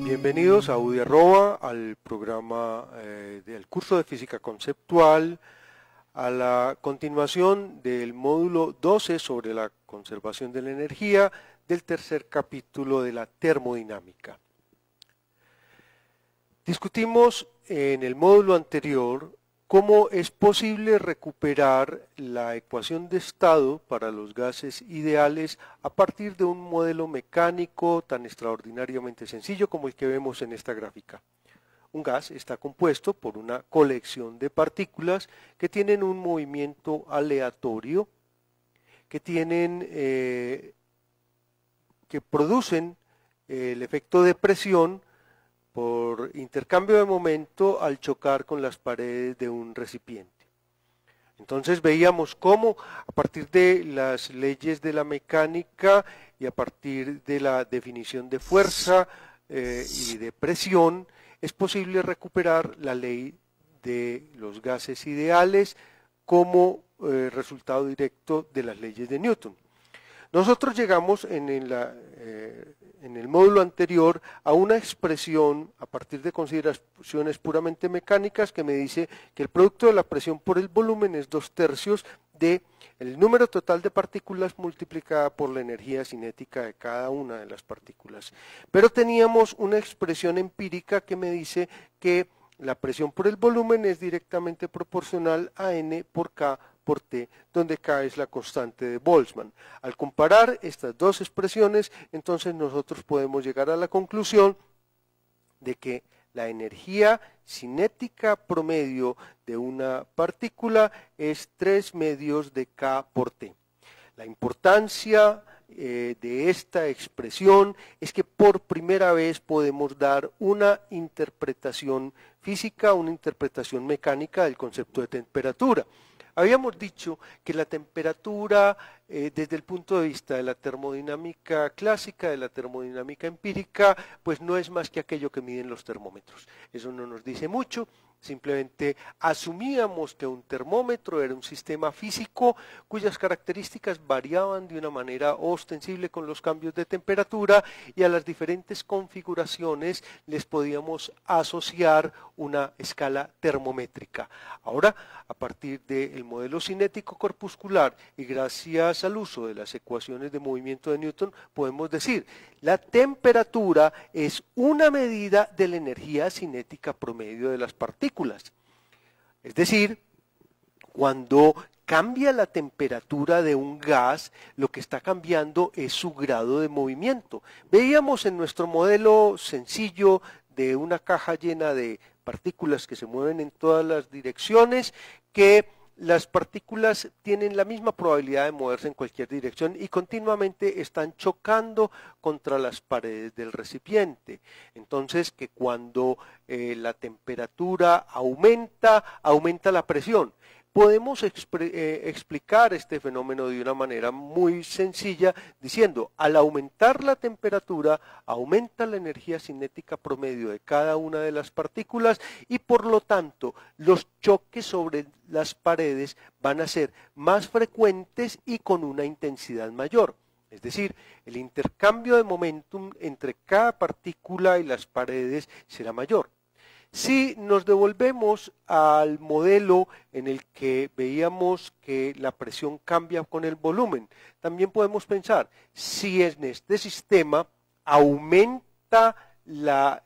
Bienvenidos a UDI@, al programa del curso de Física Conceptual, a la continuación del módulo 12 sobre la conservación de la energía del tercer capítulo de la termodinámica. Discutimos en el módulo anterior cómo es posible recuperar la ecuación de estado para los gases ideales a partir de un modelo mecánico tan extraordinariamente sencillo como el que vemos en esta gráfica. Un gas está compuesto por una colección de partículas que tienen un movimiento aleatorio, que producen el efecto de presión por intercambio de momento al chocar con las paredes de un recipiente. Entonces veíamos cómo a partir de las leyes de la mecánica y a partir de la definición de fuerza y de presión es posible recuperar la ley de los gases ideales como resultado directo de las leyes de Newton. Nosotros llegamos en el módulo anterior a una expresión a partir de consideraciones puramente mecánicas que me dice que el producto de la presión por el volumen es 2/3 de el número total de partículas multiplicada por la energía cinética de cada una de las partículas. Pero teníamos una expresión empírica que me dice que la presión por el volumen es directamente proporcional a N por K por T, donde K es la constante de Boltzmann. Al comparar estas dos expresiones, entonces nosotros podemos llegar a la conclusión de que la energía cinética promedio de una partícula es 3/2 de K por T. La importancia de esta expresión es que por primera vez podemos dar una interpretación física, una interpretación mecánica del concepto de temperatura. Habíamos dicho que la temperatura, desde el punto de vista de la termodinámica clásica, de la termodinámica empírica, pues no es más que aquello que miden los termómetros. Eso no nos dice mucho, simplemente asumíamos que un termómetro era un sistema físico cuyas características variaban de una manera ostensible con los cambios de temperatura y a las diferentes configuraciones les podíamos asociar una escala termométrica. Ahora, a partir del modelo cinético corpuscular y gracias al uso de las ecuaciones de movimiento de Newton, podemos decir, la temperatura es una medida de la energía cinética promedio de las partículas. Es decir, cuando cambia la temperatura de un gas, lo que está cambiando es su grado de movimiento. Veíamos en nuestro modelo sencillo de una caja llena de partículas que se mueven en todas las direcciones, que las partículas tienen la misma probabilidad de moverse en cualquier dirección y continuamente están chocando contra las paredes del recipiente. Entonces, que cuando la temperatura aumenta, aumenta la presión. Podemos explicar este fenómeno de una manera muy sencilla diciendo, al aumentar la temperatura, aumenta la energía cinética promedio de cada una de las partículas y por lo tanto los choques sobre las paredes van a ser más frecuentes y con una intensidad mayor. Es decir, el intercambio de momentum entre cada partícula y las paredes será mayor. Si nos devolvemos al modelo en el que veíamos que la presión cambia con el volumen, también podemos pensar, si en este sistema aumenta la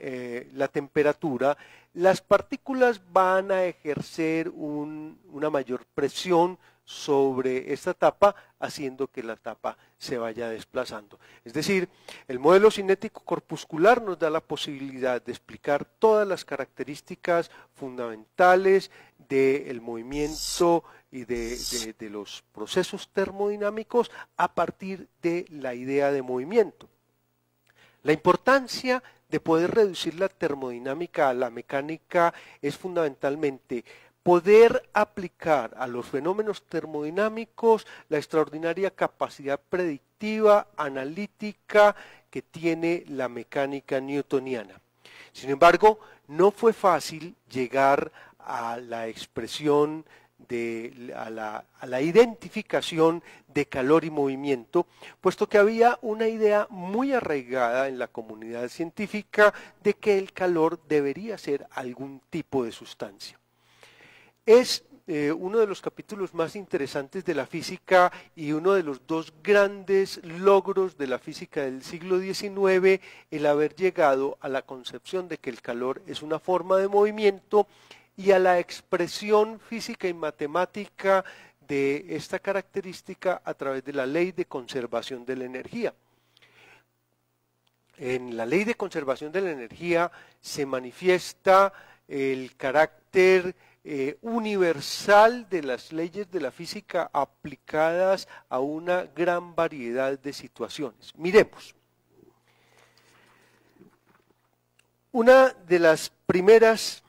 temperatura, las partículas van a ejercer una mayor presión sobre esta tapa, haciendo que la tapa se vaya desplazando. Es decir, el modelo cinético corpuscular nos da la posibilidad de explicar todas las características fundamentales del movimiento y de los procesos termodinámicos a partir de la idea de movimiento. La importancia de poder reducir la termodinámica a la mecánica es fundamentalmente poder aplicar a los fenómenos termodinámicos la extraordinaria capacidad predictiva, analítica que tiene la mecánica newtoniana. Sin embargo, no fue fácil llegar a la expresión, a la identificación de calor y movimiento, puesto que había una idea muy arraigada en la comunidad científica de que el calor debería ser algún tipo de sustancia. Es uno de los capítulos más interesantes de la física y uno de los dos grandes logros de la física del siglo XIX, el haber llegado a la concepción de que el calor es una forma de movimiento y a la expresión física y matemática de esta característica a través de la ley de conservación de la energía. En la ley de conservación de la energía se manifiesta el carácter universal de las leyes de la física aplicadas a una gran variedad de situaciones. Miremos. Una de las primeras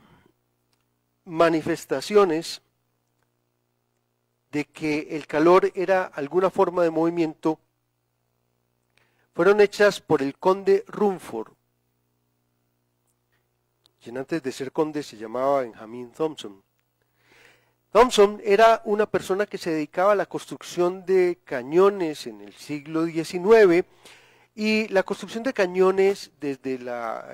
manifestaciones de que el calor era alguna forma de movimiento fueron hechas por el conde Rumford, quien antes de ser conde se llamaba Benjamin Thompson. Thompson era una persona que se dedicaba a la construcción de cañones en el siglo XIX, y la construcción de cañones desde la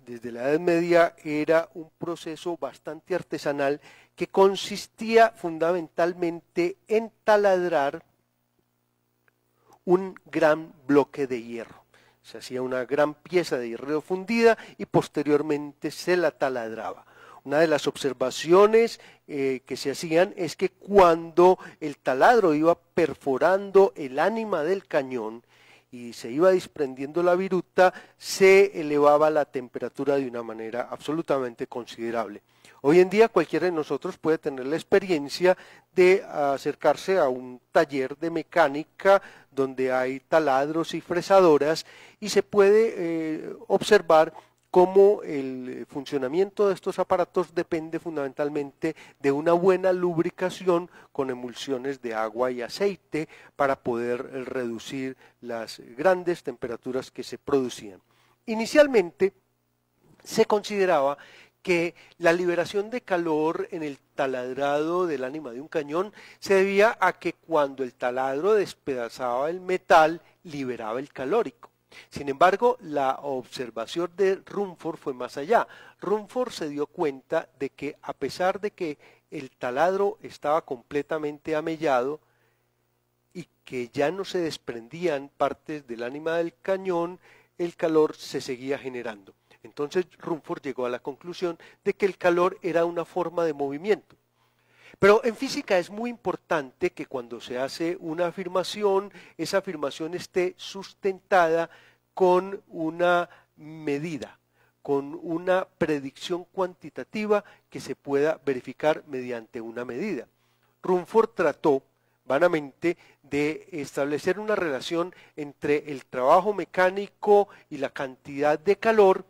Edad Media era un proceso bastante artesanal que consistía fundamentalmente en taladrar un gran bloque de hierro. Se hacía una gran pieza de hierro fundida y posteriormente se la taladraba. Una de las observaciones que se hacían es que cuando el taladro iba perforando el ánima del cañón y se iba desprendiendo la viruta, se elevaba la temperatura de una manera absolutamente considerable. Hoy en día cualquiera de nosotros puede tener la experiencia de acercarse a un taller de mecánica donde hay taladros y fresadoras y se puede observar cómo el funcionamiento de estos aparatos depende fundamentalmente de una buena lubricación con emulsiones de agua y aceite para poder reducir las grandes temperaturas que se producían. Inicialmente se consideraba que la liberación de calor en el taladrado del ánima de un cañón se debía a que cuando el taladro despedazaba el metal liberaba el calórico. Sin embargo, la observación de Rumford fue más allá. Rumford se dio cuenta de que a pesar de que el taladro estaba completamente amellado y que ya no se desprendían partes del ánima del cañón, el calor se seguía generando. Entonces Rumford llegó a la conclusión de que el calor era una forma de movimiento. Pero en física es muy importante que cuando se hace una afirmación, esa afirmación esté sustentada con una medida, con una predicción cuantitativa que se pueda verificar mediante una medida. Rumford trató vanamente de establecer una relación entre el trabajo mecánico y la cantidad de calor,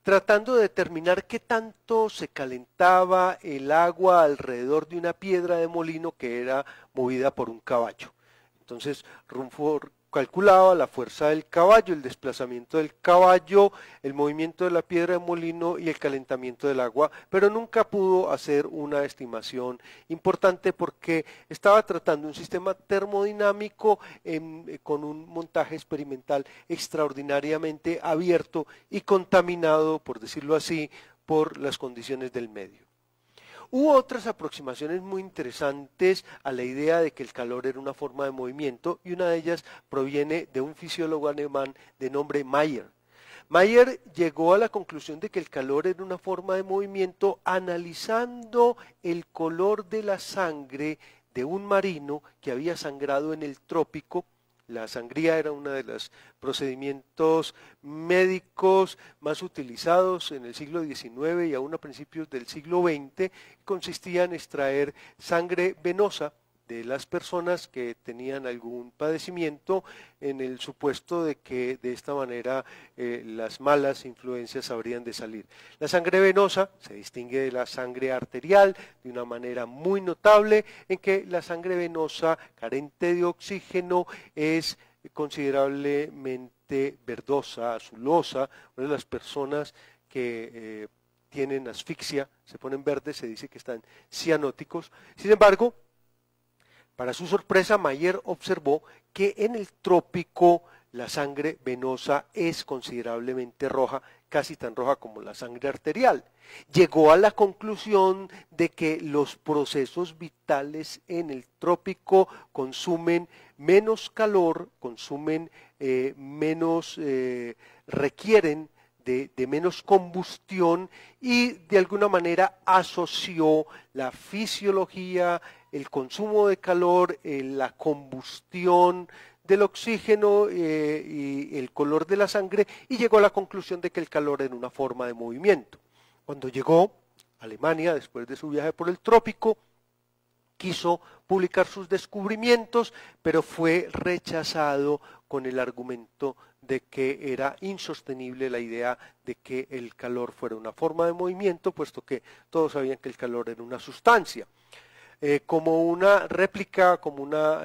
tratando de determinar qué tanto se calentaba el agua alrededor de una piedra de molino que era movida por un caballo. Entonces Rumford calculaba la fuerza del caballo, el desplazamiento del caballo, el movimiento de la piedra de molino y el calentamiento del agua, pero nunca pudo hacer una estimación importante porque estaba tratando un sistema termodinámico con un montaje experimental extraordinariamente abierto y contaminado, por decirlo así, por las condiciones del medio. Hubo otras aproximaciones muy interesantes a la idea de que el calor era una forma de movimiento y una de ellas proviene de un fisiólogo alemán de nombre Mayer. Mayer llegó a la conclusión de que el calor era una forma de movimiento analizando el color de la sangre de un marino que había sangrado en el trópico. La sangría era uno de los procedimientos médicos más utilizados en el siglo XIX y aún a principios del siglo XX. Consistía en extraer sangre venosa de las personas que tenían algún padecimiento, en el supuesto de que de esta manera las malas influencias habrían de salir. La sangre venosa se distingue de la sangre arterial de una manera muy notable, en que la sangre venosa carente de oxígeno es considerablemente verdosa, azulosa. Bueno, las personas que tienen asfixia se ponen verdes, se dice que están cianóticos. Sin embargo, para su sorpresa, Mayer observó que en el trópico la sangre venosa es considerablemente roja, casi tan roja como la sangre arterial. Llegó a la conclusión de que los procesos vitales en el trópico consumen menos calor, requieren de menos combustión, y de alguna manera asoció la fisiología, el consumo de calor, la combustión del oxígeno y el color de la sangre, y llegó a la conclusión de que el calor era una forma de movimiento. Cuando llegó a Alemania, después de su viaje por el trópico, quiso publicar sus descubrimientos, pero fue rechazado con el argumento de que era insostenible la idea de que el calor fuera una forma de movimiento, puesto que todos sabían que el calor era una sustancia. Como una réplica, como una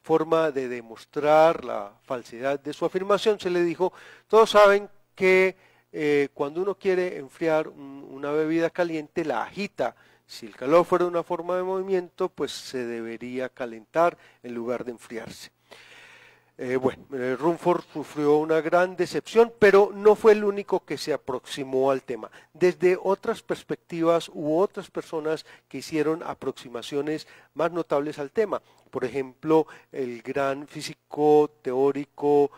forma de demostrar la falsedad de su afirmación, se le dijo: todos saben que cuando uno quiere enfriar una bebida caliente, la agita. Si el calor fuera una forma de movimiento, pues se debería calentar en lugar de enfriarse. Rumford sufrió una gran decepción, pero no fue el único que se aproximó al tema. Desde otras perspectivas hubo otras personas que hicieron aproximaciones más notables al tema. Por ejemplo, el gran físico teórico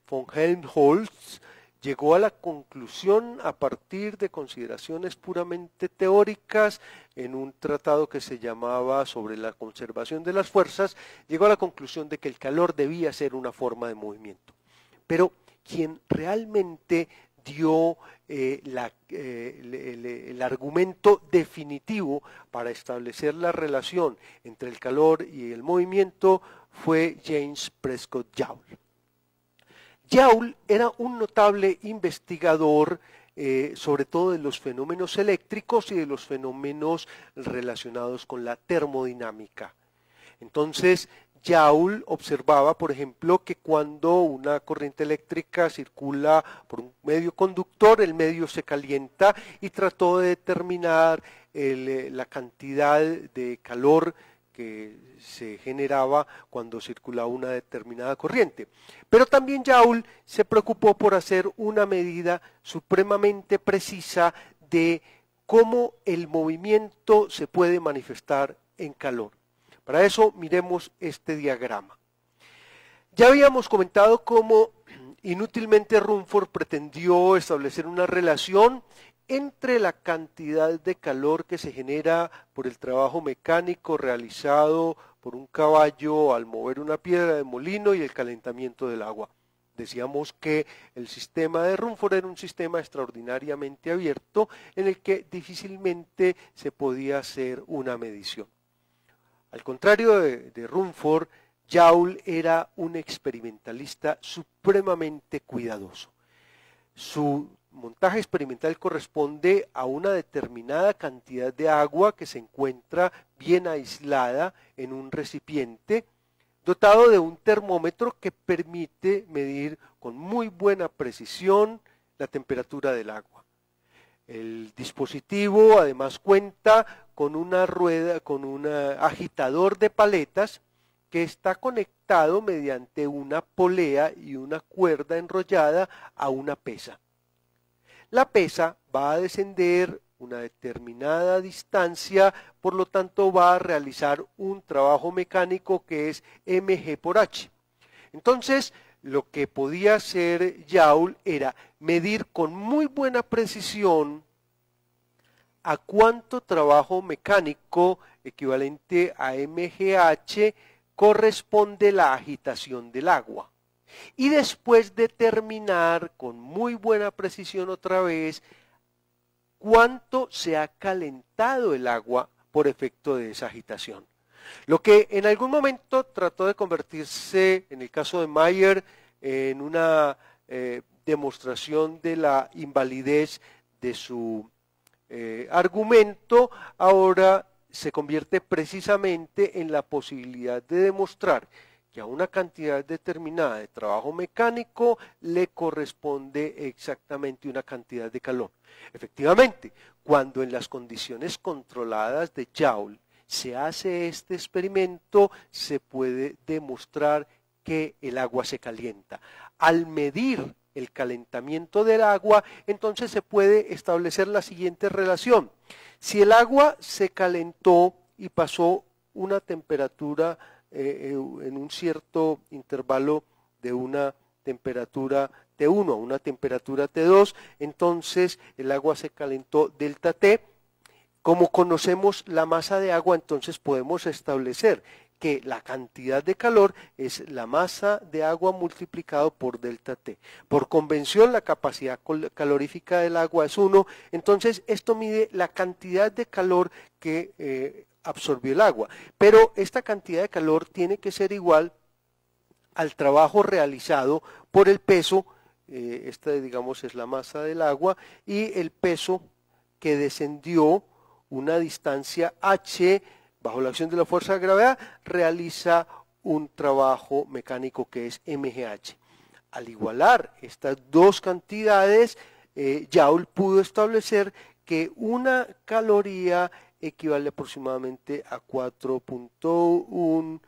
von Helmholtz llegó a la conclusión, a partir de consideraciones puramente teóricas, en un tratado que se llamaba Sobre la conservación de las fuerzas, llegó a la conclusión de que el calor debía ser una forma de movimiento. Pero quien realmente dio el argumento definitivo para establecer la relación entre el calor y el movimiento fue James Prescott Joule. Joule era un notable investigador, sobre todo de los fenómenos eléctricos y de los fenómenos relacionados con la termodinámica. Entonces, Joule observaba, por ejemplo, que cuando una corriente eléctrica circula por un medio conductor, el medio se calienta, y trató de determinar la cantidad de calor que se generaba cuando circulaba una determinada corriente. Pero también Joule se preocupó por hacer una medida supremamente precisa de cómo el movimiento se puede manifestar en calor. Para eso miremos este diagrama. Ya habíamos comentado cómo inútilmente Rumford pretendió establecer una relación entre la cantidad de calor que se genera por el trabajo mecánico realizado por un caballo al mover una piedra de molino y el calentamiento del agua. Decíamos que el sistema de Rumford era un sistema extraordinariamente abierto en el que difícilmente se podía hacer una medición. Al contrario de Rumford, Joule era un experimentalista supremamente cuidadoso. Su montaje experimental corresponde a una determinada cantidad de agua que se encuentra bien aislada en un recipiente, dotado de un termómetro que permite medir con muy buena precisión la temperatura del agua. El dispositivo además cuenta con una rueda, con un agitador de paletas que está conectado mediante una polea y una cuerda enrollada a una pesa. La pesa va a descender una determinada distancia, por lo tanto va a realizar un trabajo mecánico que es mg por h. Entonces, lo que podía hacer Joule era medir con muy buena precisión a cuánto trabajo mecánico equivalente a mgh corresponde la agitación del agua. Y después determinar con muy buena precisión otra vez cuánto se ha calentado el agua por efecto de esa agitación. Lo que en algún momento trató de convertirse, en el caso de Mayer, en una demostración de la invalidez de su argumento, ahora se convierte precisamente en la posibilidad de demostrar que a una cantidad determinada de trabajo mecánico le corresponde exactamente una cantidad de calor. Efectivamente, cuando en las condiciones controladas de Joule se hace este experimento, se puede demostrar que el agua se calienta. Al medir el calentamiento del agua, entonces se puede establecer la siguiente relación. Si el agua se calentó y pasó una temperatura en un cierto intervalo de una temperatura T1 a una temperatura T2, entonces el agua se calentó delta T. Como conocemos la masa de agua, entonces podemos establecer que la cantidad de calor es la masa de agua multiplicado por delta T. Por convención, la capacidad calorífica del agua es 1, entonces esto mide la cantidad de calor que absorbió el agua. Pero esta cantidad de calor tiene que ser igual al trabajo realizado por el peso, esta digamos es la masa del agua, y el peso que descendió una distancia h bajo la acción de la fuerza de gravedad, realiza un trabajo mecánico que es mgh. Al igualar estas dos cantidades, Joule pudo establecer que una caloría equivale aproximadamente a 4.1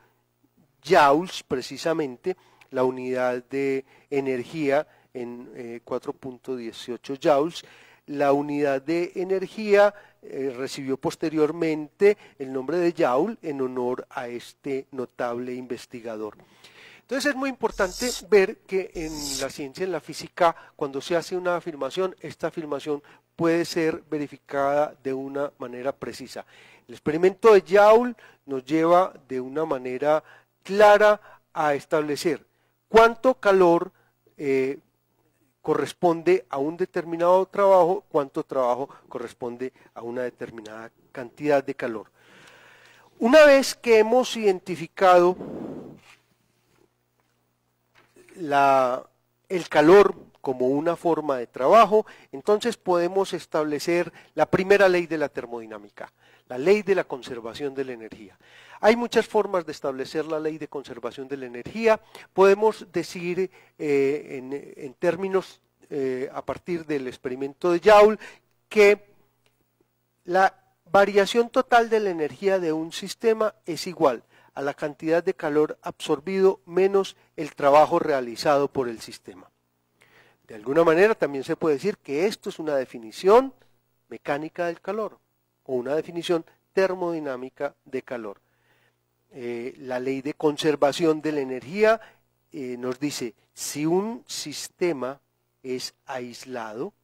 joules, precisamente, la unidad de energía en 4.18 joules. La unidad de energía recibió posteriormente el nombre de Joule en honor a este notable investigador. Entonces es muy importante ver que en la ciencia, en la física, cuando se hace una afirmación, esta afirmación puede ser verificada de una manera precisa. El experimento de Joule nos lleva de una manera clara a establecer cuánto calor corresponde a un determinado trabajo, cuánto trabajo corresponde a una determinada cantidad de calor. Una vez que hemos identificado el calor como una forma de trabajo, entonces podemos establecer la primera ley de la termodinámica, la ley de la conservación de la energía. Hay muchas formas de establecer la ley de conservación de la energía. Podemos decir en términos a partir del experimento de Joule que la variación total de la energía de un sistema es igual a la cantidad de calor absorbido menos el trabajo realizado por el sistema. De alguna manera también se puede decir que esto es una definición mecánica del calor o una definición termodinámica de calor. La ley de conservación de la energía nos dice, si un sistema es aislado,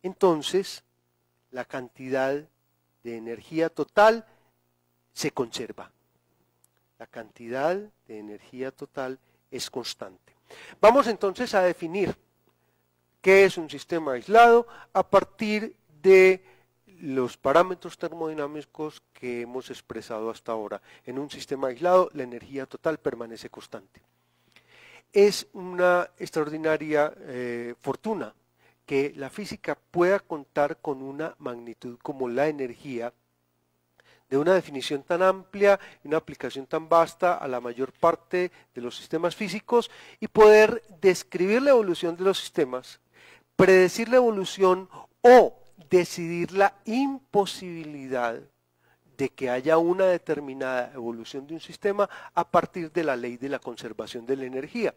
entonces la cantidad de energía total se conserva. La cantidad de energía total es constante. Vamos entonces a definir qué es un sistema aislado a partir de los parámetros termodinámicos que hemos expresado hasta ahora. En un sistema aislado, la energía total permanece constante. Es una extraordinaria fortuna que la física pueda contar con una magnitud como la energía, de una definición tan amplia y una aplicación tan vasta a la mayor parte de los sistemas físicos y poder describir la evolución de los sistemas, predecir la evolución o decidir la imposibilidad de que haya una determinada evolución de un sistema a partir de la ley de la conservación de la energía.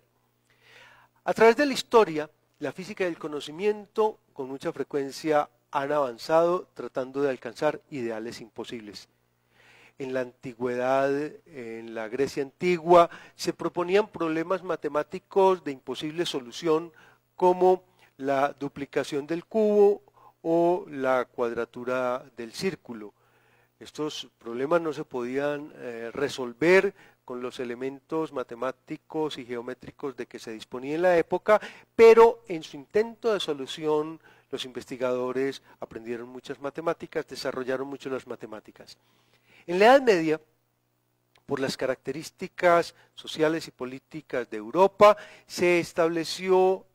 A través de la historia, la física y el conocimiento con mucha frecuencia han avanzado tratando de alcanzar ideales imposibles. En la antigüedad, en la Grecia antigua, se proponían problemas matemáticos de imposible solución como la duplicación del cubo o la cuadratura del círculo. Estos problemas no se podían resolver con los elementos matemáticos y geométricos de que se disponía en la época, pero en su intento de solución los investigadores aprendieron muchas matemáticas, desarrollaron mucho las matemáticas. En la Edad Media, por las características sociales y políticas de Europa, se estableció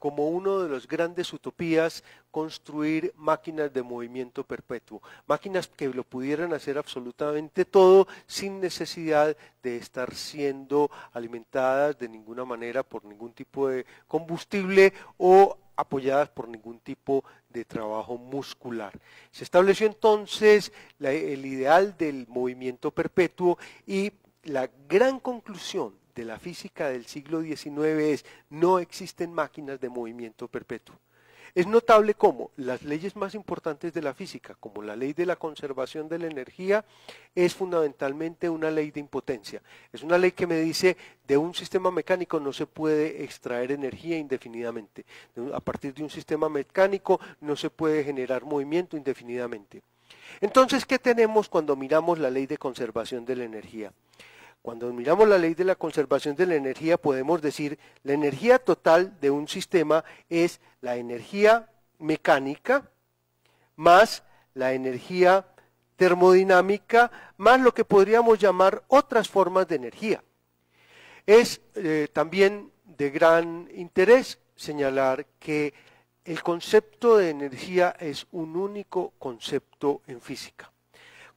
como uno de los grandes utopías construir máquinas de movimiento perpetuo, máquinas que lo pudieran hacer absolutamente todo sin necesidad de estar siendo alimentadas de ninguna manera por ningún tipo de combustible o apoyadas por ningún tipo de trabajo muscular. Se estableció entonces el ideal del movimiento perpetuo y la gran conclusión de la física del siglo XIX es: no existen máquinas de movimiento perpetuo. Es notable cómo las leyes más importantes de la física, como la ley de la conservación de la energía, es fundamentalmente una ley de impotencia. Es una ley que me dice, de un sistema mecánico no se puede extraer energía indefinidamente. A partir de un sistema mecánico no se puede generar movimiento indefinidamente. Entonces, ¿qué tenemos cuando miramos la ley de conservación de la energía? Cuando miramos la ley de la conservación de la energía, podemos decir la energía total de un sistema es la energía mecánica más la energía termodinámica más lo que podríamos llamar otras formas de energía. Es también de gran interés señalar que el concepto de energía es un único concepto en física.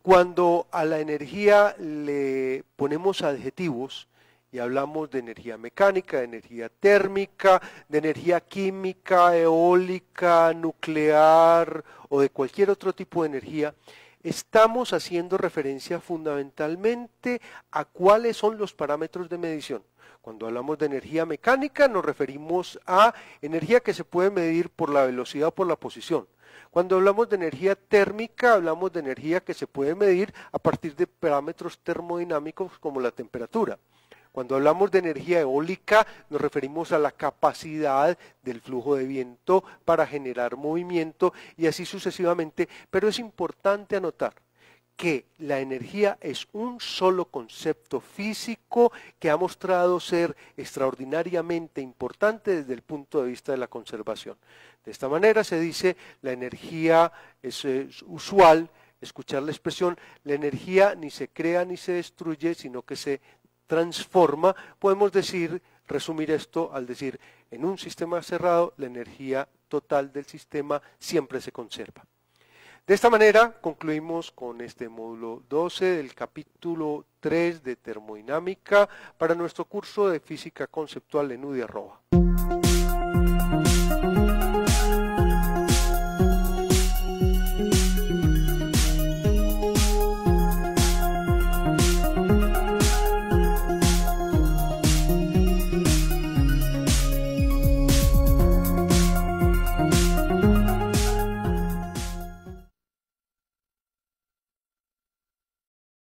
Cuando a la energía le ponemos adjetivos y hablamos de energía mecánica, de energía térmica, de energía química, eólica, nuclear o de cualquier otro tipo de energía, estamos haciendo referencia fundamentalmente a cuáles son los parámetros de medición. Cuando hablamos de energía mecánica nos referimos a energía que se puede medir por la velocidad o por la posición. Cuando hablamos de energía térmica, hablamos de energía que se puede medir a partir de parámetros termodinámicos como la temperatura. Cuando hablamos de energía eólica, nos referimos a la capacidad del flujo de viento para generar movimiento y así sucesivamente, pero es importante anotar que la energía es un solo concepto físico que ha mostrado ser extraordinariamente importante desde el punto de vista de la conservación. De esta manera se dice la energía, es usual escuchar la expresión, la energía ni se crea ni se destruye, sino que se transforma. Podemos decir, resumir esto al decir, en un sistema cerrado la energía total del sistema siempre se conserva. De esta manera concluimos con este módulo 12 del capítulo 3 de termodinámica para nuestro curso de física conceptual en UDI Arroba.